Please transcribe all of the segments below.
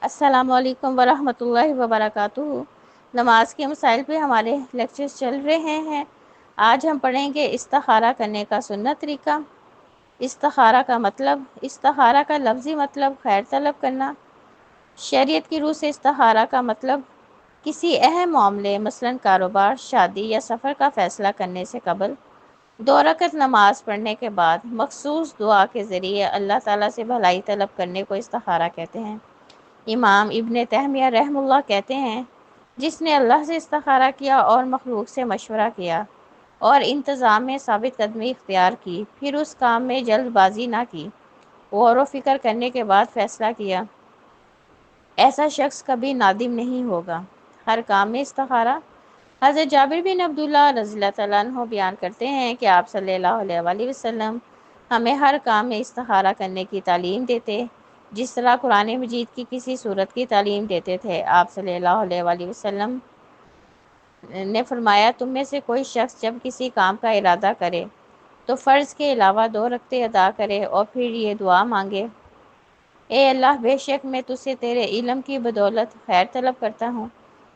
السلام علیکم ورحمۃ اللہ وبرکاتہ۔ نماز کے مسائل پہ ہمارے لیکچرز چل رہے ہیں۔ آج ہم پڑھیں گے استخارہ کرنے کا سنت طریقہ۔ استخارہ کا مطلب، استخارہ کا لفظی مطلب خیر طلب کرنا۔ شریعت کی روح سے استخارہ کا مطلب کسی اہم معاملے مثلاً کاروبار، شادی یا سفر کا فیصلہ کرنے سے قبل 2 رکعت نماز پڑھنے کے بعد مخصوص دعا کے ذریعے اللہ تعالیٰ سے بھلائی طلب کرنے کو استخارہ کہتے ہیں۔ امام ابن تیمیہ رحمہ اللہ کہتے ہیں، جس نے اللہ سے استخارہ کیا اور مخلوق سے مشورہ کیا اور انتظام میں ثابت قدمی اختیار کی، پھر اس کام میں جلد بازی نہ کی، غور و فکر کرنے کے بعد فیصلہ کیا، ایسا شخص کبھی نادم نہیں ہوگا۔ ہر کام میں استخارہ۔ حضرت جابر بن عبداللہ رضی اللہ تعالیٰ عنہ بیان کرتے ہیں کہ آپ صلی اللہ علیہ وآلہ وسلم ہمیں ہر کام میں استخارہ کرنے کی تعلیم دیتے، جس طرح قرآن مجید کی کسی صورت کی تعلیم دیتے تھے۔ آپ صلی اللہ علیہ وآلہ وسلم نے فرمایا، تم میں سے کوئی شخص جب کسی کام کا ارادہ کرے تو فرض کے علاوہ 2 رکعتیں ادا کرے اور پھر یہ دعا مانگے، اے اللہ، بے شک میں تجھ سے تیرے علم کی بدولت خیر طلب کرتا ہوں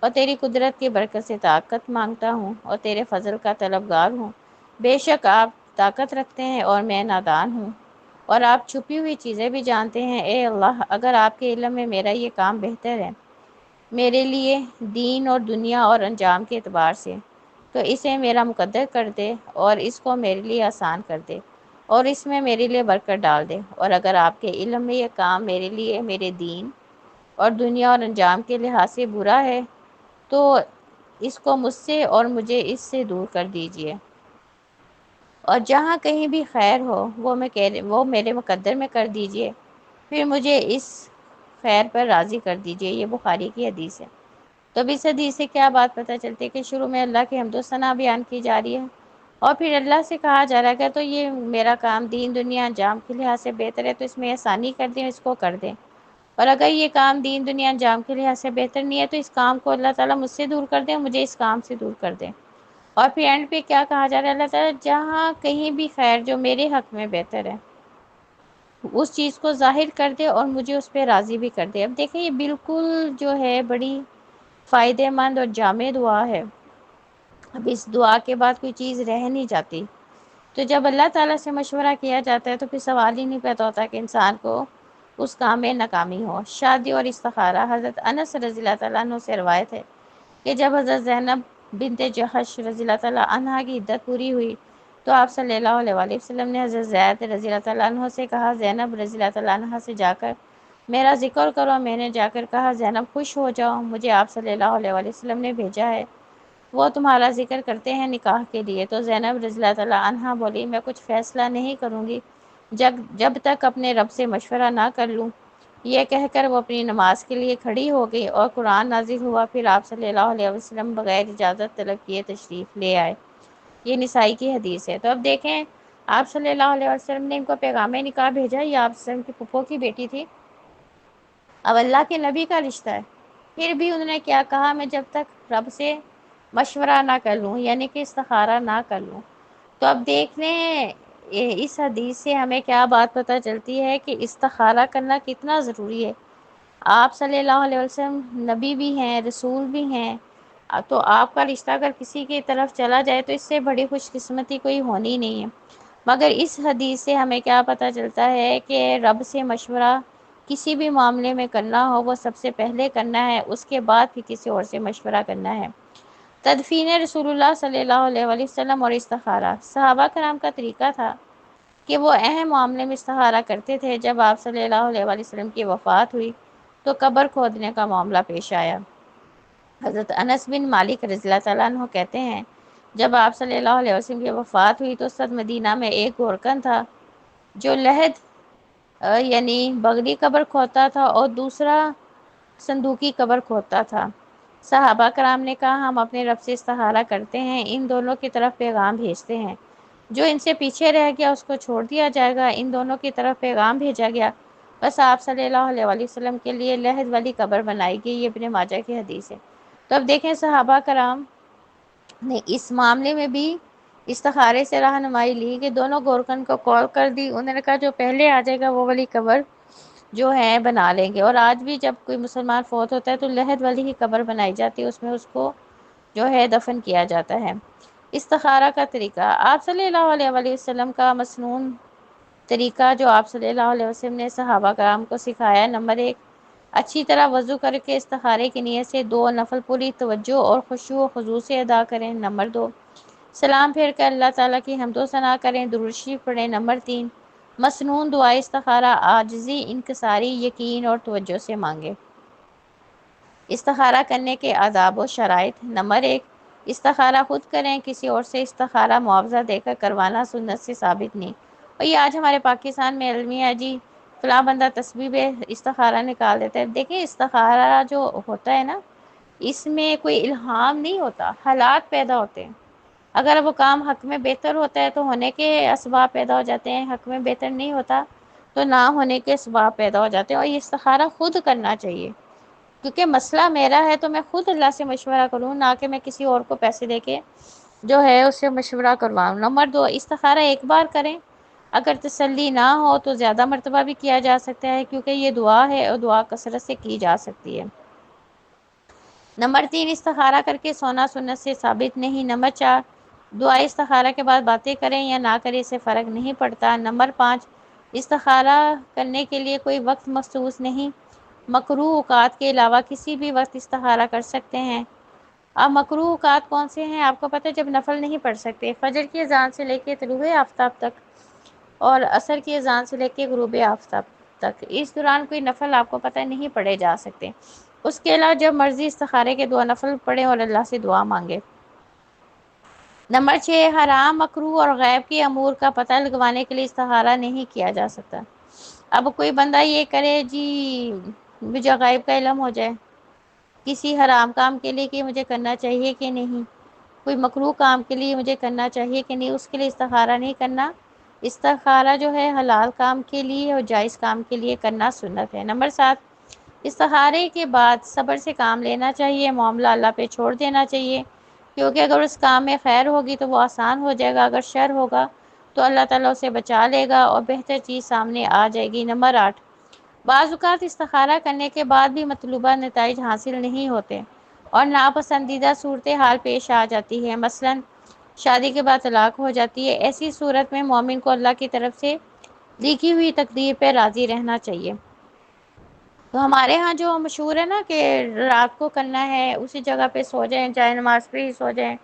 اور تیری قدرت کی برکت سے طاقت مانگتا ہوں اور تیرے فضل کا طلبگار ہوں۔ بے شک آپ طاقت رکھتے ہیں اور میں نادان ہوں، اور آپ چھپی ہوئی چیزیں بھی جانتے ہیں۔ اے اللہ، اگر آپ کے علم میں میرا یہ کام بہتر ہے میرے لیے دین اور دنیا اور انجام کے اعتبار سے، تو اسے میرا مقدر کر دے اور اس کو میرے لیے آسان کر دے اور اس میں میرے لیے برکت ڈال دے، اور اگر آپ کے علم میں یہ کام میرے لیے میرے دین اور دنیا اور انجام کے لحاظ سے برا ہے تو اس کو مجھ سے اور مجھے اس سے دور کر دیجیے، اور جہاں کہیں بھی خیر ہو وہ میرے مقدر میں کر دیجیے، پھر مجھے اس خیر پر راضی کر دیجیے۔ یہ بخاری کی حدیث ہے۔ تو اب اس حدیث سے کیا بات پتہ چلتی ہے کہ شروع میں اللہ کی حمد و ثنا بیان کی جا رہی ہے اور پھر اللہ سے کہا جا رہا ہے کہ تو یہ میرا کام دین دنیا انجام کے لحاظ سے بہتر ہے تو اس میں آسانی کر دیں، اس کو کر دیں، اور اگر یہ کام دین دنیا انجام کے لحاظ سے بہتر نہیں ہے تو اس کام کو اللہ تعالیٰ مجھ سے دور کر دیں، مجھے اس کام سے دور کر دیں۔ اور پھر اینڈ پہ کیا کہا جا رہا ہے، اللہ تعالیٰ جہاں کہیں بھی خیر جو میرے حق میں بہتر ہے اس چیز کو ظاہر کر دے اور مجھے اس پہ راضی بھی کر دے۔ اب دیکھیں یہ بالکل جو ہے بڑی فائدہ مند اور جامع دعا ہے۔ اب اس دعا کے بعد کوئی چیز رہ نہیں جاتی، تو جب اللہ تعالیٰ سے مشورہ کیا جاتا ہے تو پھر سوال ہی نہیں پیدا ہوتا کہ انسان کو اس کام میں ناکامی ہو۔ شادی اور استخارہ۔ حضرت انس رضی اللہ تعالیٰ عنہ سے روایت ہے کہ جب حضرت زینب بنت جحش رضی اللہ تعالیٰ عنہا کی عدت پوری ہوئی تو آپ صلی اللہ علیہ وآلہ وسلم نے حضرت زید رضی اللہ تعالیٰ عنہ سے کہا، زینب رضی اللہ تعالیٰ عنہا سے جا کر میرا ذکر کرو۔ میں نے جا کر کہا، زینب خوش ہو جاؤ، مجھے آپ صلی اللہ علیہ وآلہ وسلم نے بھیجا ہے، وہ تمہارا ذکر کرتے ہیں نکاح کے لیے۔ تو زینب رضی اللہ تعالیٰ عنہا بولی، میں کچھ فیصلہ نہیں کروں گی جب تک اپنے رب سے مشورہ نہ کر لوں۔ یہ کہہ کر وہ اپنی نماز کے لیے کھڑی ہو گئی اور قرآن نازل ہوا، پھر آپ صلی اللہ علیہ وسلم بغیر اجازت طلب کیے تشریف لے آئے۔ یہ نسائی کی حدیث ہے۔ تو اب دیکھیں آپ صلی اللہ علیہ وسلم نے ان کو پیغام نکاح بھیجا، یہ آپ صلی اللہ علیہ وسلم کی پھپھو کی بیٹی تھی، اب اللہ کے نبی کا رشتہ ہے، پھر بھی انہوں نے کیا کہا، میں جب تک رب سے مشورہ نہ کر لوں، یعنی کہ استخارہ نہ کر لوں۔ تو اب دیکھ لیں اس حدیث سے ہمیں کیا بات پتہ چلتی ہے کہ استخارہ کرنا کتنا ضروری ہے۔ آپ صلی اللہ علیہ وسلم نبی بھی ہیں، رسول بھی ہیں، تو آپ کا رشتہ اگر کسی کی طرف چلا جائے تو اس سے بڑی خوش قسمتی کوئی ہونی نہیں ہے۔ مگر اس حدیث سے ہمیں کیا پتہ چلتا ہے کہ رب سے مشورہ کسی بھی معاملے میں کرنا ہو وہ سب سے پہلے کرنا ہے، اس کے بعد پھر کسی اور سے مشورہ کرنا ہے۔ تدفین رسول اللہ صلی اللہ علیہ وآلہ وسلم اور استخارہ۔ صحابہ کرام کا طریقہ تھا کہ وہ اہم معاملے میں استخارہ کرتے تھے۔ جب آپ صلی اللہ علیہ وآلہ وسلم کی وفات ہوئی تو قبر کھودنے کا معاملہ پیش آیا۔ حضرت انس بن مالک رضی اللہ تعالیٰ عنہ کہتے ہیں، جب آپ صلی اللہ علیہ وسلم کی وفات ہوئی تو صد مدینہ میں ایک گورکن تھا جو لحد یعنی بغلی قبر کھودتا تھا اور دوسرا صندوقی قبر کھودتا تھا۔ صحابہ کرام نے کہا، ہم اپنے رب سے استخارہ کرتے ہیں، ان دونوں کی طرف پیغام بھیجتے ہیں، جو ان سے پیچھے رہ گیا اس کو چھوڑ دیا جائے گا۔ ان دونوں کی طرف پیغام بھیجا گیا، بس آپ صلی اللہ علیہ وآلہ وسلم کے لیے لحد والی قبر بنائی گئی۔ یہ ابن ماجہ کی حدیث ہے۔ تو اب دیکھیں صحابہ کرام نے اس معاملے میں بھی استخارے سے رہنمائی لی کہ دونوں گورکن کو کال کر دی، انہوں نے کہا جو پہلے آ جائے گا وہ والی قبر جو ہے بنا لیں گے۔ اور آج بھی جب کوئی مسلمان فوت ہوتا ہے تو لحد والی ہی قبر بنائی جاتی ہے، اس میں اس کو جو ہے دفن کیا جاتا ہے۔ استخارہ کا طریقہ، آپ صلی اللہ علیہ وآلہ وسلم کا مسنون طریقہ جو آپ صلی اللہ علیہ وسلم نے صحابہ کرام کو سکھایا ہے۔ نمبر 1، اچھی طرح وضو کر کے استخارے کی نیت سے 2 نفل پوری توجہ اور خشوع و خضوع سے ادا کریں۔ نمبر 2، سلام پھیر کر اللہ تعالیٰ کی حمد و ثنا کریں، درود شریف پڑھیں۔ نمبر 3، مسنون دعائے استخارہ عاجزی، انکساری، یقین اور توجہ سے مانگے۔ استخارہ کرنے کے آداب و شرائط۔ نمبر 1، استخارہ خود کریں، کسی اور سے استخارہ معاوضہ دے کر کروانا سنت سے ثابت نہیں۔ اور یہ آج ہمارے پاکستان میں علمی ہے جی، فلاں بندہ تسبیح پہ استخارہ نکال دیتا ہے۔ دیکھیں استخارہ جو ہوتا ہے نا، اس میں کوئی الہام نہیں ہوتا، حالات پیدا ہوتے ہیں۔ اگر وہ کام حق میں بہتر ہوتا ہے تو ہونے کے اسباب پیدا ہو جاتے ہیں، حق میں بہتر نہیں ہوتا تو نہ ہونے کے اسباب پیدا ہو جاتے ہیں۔ اور یہ استخارہ خود کرنا چاہیے، کیونکہ مسئلہ میرا ہے تو میں خود اللہ سے مشورہ کروں، نہ کہ میں کسی اور کو پیسے دے کے جو ہے اس سے مشورہ کرواؤں۔ نمبر 2، استخارہ ایک بار کریں، اگر تسلی نہ ہو تو زیادہ مرتبہ بھی کیا جا سکتا ہے، کیونکہ یہ دعا ہے اور دعا کثرت سے کی جا سکتی ہے۔ نمبر 3، استخارہ کر کے سونا سنت سے ثابت نہیں۔ نمبر 4، دعا استخارہ کے بعد باتیں کریں یا نہ کریں، اس سے فرق نہیں پڑتا۔ نمبر 5، استخارہ کرنے کے لیے کوئی وقت مخصوص نہیں، مکروہ اوقات کے علاوہ کسی بھی وقت استخارہ کر سکتے ہیں۔ اب مکروہ اوقات کون سے ہیں آپ کو پتہ ہے؟ جب نفل نہیں پڑھ سکتے، فجر کی اذان سے لے کے طلوع آفتاب تک اور عصر کی اذان سے لے کے غروب آفتاب تک، اس دوران کوئی نفل آپ کو پتہ ہے نہیں پڑھے جا سکتے۔ اس کے علاوہ جب مرضی استخارے کے 2 نفل پڑھیں اور اللہ سے دعا مانگے۔ نمبر 6، حرام، مکروہ اور غیب کے امور کا پتہ لگوانے کے لیے استخارہ نہیں کیا جا سکتا۔ اب کوئی بندہ یہ کرے جی مجھے غیب کا علم ہو جائے، کسی حرام کام کے لیے کہ مجھے کرنا چاہیے کہ نہیں، کوئی مکروہ کام کے لیے مجھے کرنا چاہیے کہ نہیں، اس کے لیے استخارہ نہیں کرنا۔ استخارہ جو ہے حلال کام کے لیے اور جائز کام کے لیے کرنا سنت ہے۔ نمبر 7، استخارے کے بعد صبر سے کام لینا چاہیے، معاملہ اللہ پہ چھوڑ دینا چاہیے، کیونکہ اگر اس کام میں خیر ہوگی تو وہ آسان ہو جائے گا، اگر شر ہوگا تو اللہ تعالیٰ اسے بچا لے گا اور بہتر چیز سامنے آ جائے گی۔ نمبر 8، بعض اوقات استخارہ کرنے کے بعد بھی مطلوبہ نتائج حاصل نہیں ہوتے اور ناپسندیدہ صورتحال پیش آ جاتی ہے، مثلا شادی کے بعد طلاق ہو جاتی ہے۔ ایسی صورت میں مومن کو اللہ کی طرف سے لکھی ہوئی تقدیر پہ راضی رہنا چاہیے۔ تو ہمارے ہاں جو مشہور ہے نا کہ رات کو کرنا ہے اسی جگہ پہ سو جائیں، چاہے نماز پہ ہی سو جائیں،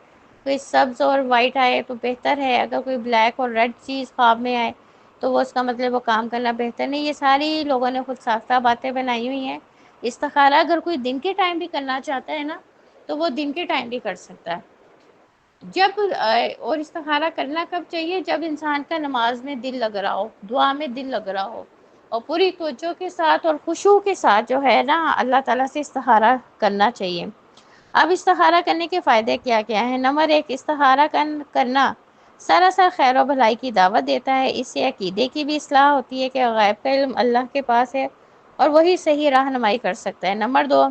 کوئی سبز اور وائٹ آئے تو بہتر ہے، اگر کوئی بلیک اور ریڈ چیز خواب میں آئے تو وہ اس کا مطلب وہ کام کرنا بہتر نہیں۔ یہ ساری لوگوں نے خود ساختہ باتیں بنائی ہوئی ہیں۔ استخارہ اگر کوئی دن کے ٹائم بھی کرنا چاہتا ہے نا تو وہ دن کے ٹائم بھی کر سکتا ہے۔ جب اور استخارہ کرنا کب چاہیے؟ جب انسان کا نماز میں دل لگ رہا ہو، دعا میں دل لگ رہا ہو اور پوری توجہ کے ساتھ اور خشوع کے ساتھ جو ہے نا اللہ تعالیٰ سے استخارہ کرنا چاہیے۔ اب استخارہ کرنے کے فائدے کیا کیا ہیں؟ نمبر 1، استخارہ کرنا سراسر خیر و بھلائی کی دعوت دیتا ہے، اس سے عقیدے کی بھی اصلاح ہوتی ہے کہ غیب کا علم اللہ کے پاس ہے اور وہی صحیح رہنمائی کر سکتا ہے۔ نمبر 2،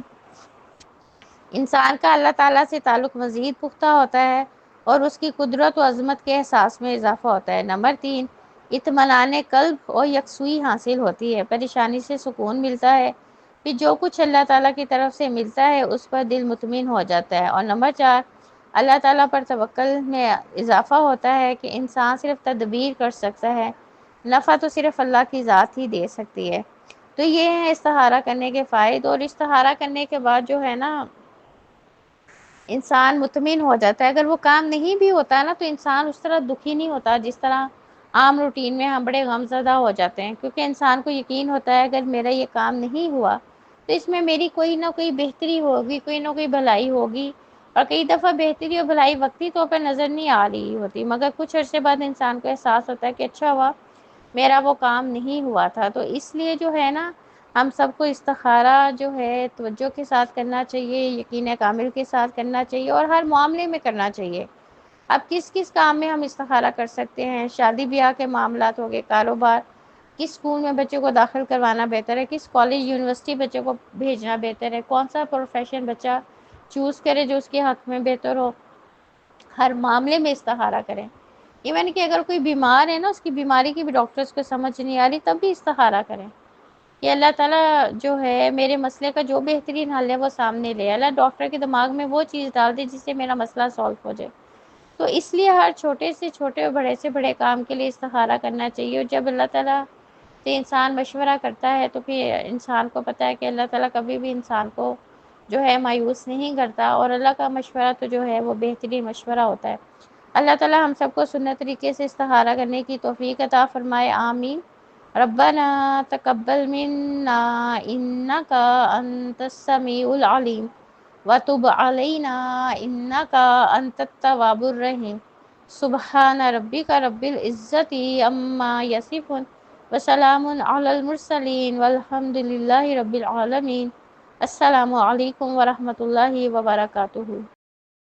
انسان کا اللہ تعالیٰ سے تعلق مزید پختہ ہوتا ہے اور اس کی قدرت و عظمت کے احساس میں اضافہ ہوتا ہے۔ نمبر 3، اطمینان قلب اور یکسوئی حاصل ہوتی ہے، پریشانی سے سکون ملتا ہے، پھر جو کچھ اللہ تعالیٰ کی طرف سے ملتا ہے اس پر دل مطمئن ہو جاتا ہے۔ اور نمبر 4، اللہ تعالیٰ پر توکل میں اضافہ ہوتا ہے کہ انسان صرف تدبیر کر سکتا ہے، نفع تو صرف اللہ کی ذات ہی دے سکتی ہے۔ تو یہ ہے استخارہ کرنے کے فائدے۔ اور استخارہ کرنے کے بعد جو ہے نا انسان مطمئن ہو جاتا ہے، اگر وہ کام نہیں بھی ہوتا ہے نا تو انسان اس طرح دکھی نہیں ہوتا جس طرح عام روٹین میں ہم بڑے غم زدہ ہو جاتے ہیں، کیونکہ انسان کو یقین ہوتا ہے اگر میرا یہ کام نہیں ہوا تو اس میں میری کوئی نہ کوئی بہتری ہوگی، کوئی نہ کوئی بھلائی ہوگی۔ اور کئی دفعہ بہتری اور بھلائی وقتی طور پر نظر نہیں آ رہی ہوتی، مگر کچھ عرصے بعد انسان کو احساس ہوتا ہے کہ اچھا ہوا میرا وہ کام نہیں ہوا تھا۔ تو اس لیے جو ہے نا ہم سب کو استخارہ جو ہے توجہ کے ساتھ کرنا چاہیے، یقین کامل کے ساتھ کرنا چاہیے اور ہر معاملے میں کرنا چاہیے۔ اب کس کس کام میں ہم استخارہ کر سکتے ہیں؟ شادی بیاہ کے معاملات ہو گئے، کاروبار، کس اسکول میں بچے کو داخل کروانا بہتر ہے، کس کالج یونیورسٹی بچے کو بھیجنا بہتر ہے، کون سا پروفیشن بچہ چوز کرے جو اس کے حق میں بہتر ہو، ہر معاملے میں استخارہ کریں۔ ایون کہ اگر کوئی بیمار ہے نا، اس کی بیماری کی بھی ڈاکٹرز کو سمجھ نہیں آ رہی تب بھی استخارہ کریں، کہ اللہ تعالیٰ جو ہے میرے مسئلے کا جو بہترین حل ہے وہ سامنے لے، اللہ ڈاکٹر کے دماغ میں وہ چیز ڈال دے جس سے میرا مسئلہ سالو ہو جائے۔ تو اس لیے ہر چھوٹے سے چھوٹے اور بڑے سے بڑے کام کے لیے استخارہ کرنا چاہیے، اور جب اللہ تعالیٰ سے انسان مشورہ کرتا ہے تو پھر انسان کو پتہ ہے کہ اللہ تعالیٰ کبھی بھی انسان کو جو ہے مایوس نہیں کرتا، اور اللہ کا مشورہ تو جو ہے وہ بہترین مشورہ ہوتا ہے۔ اللہ تعالیٰ ہم سب کو سنت طریقے سے استخارہ کرنے کی توفیق عطا فرمائے، آمین۔ ربنا تقبل منا انک انت السمیع العلیم وتب علینا انک انت التواب الرحیم۔ سبحان ربک رب العزت عما یصفون وسلام علی المرسلین والحمد للہ رب العالمین۔ السلام علیکم ورحمۃ اللہ وبرکاتہ۔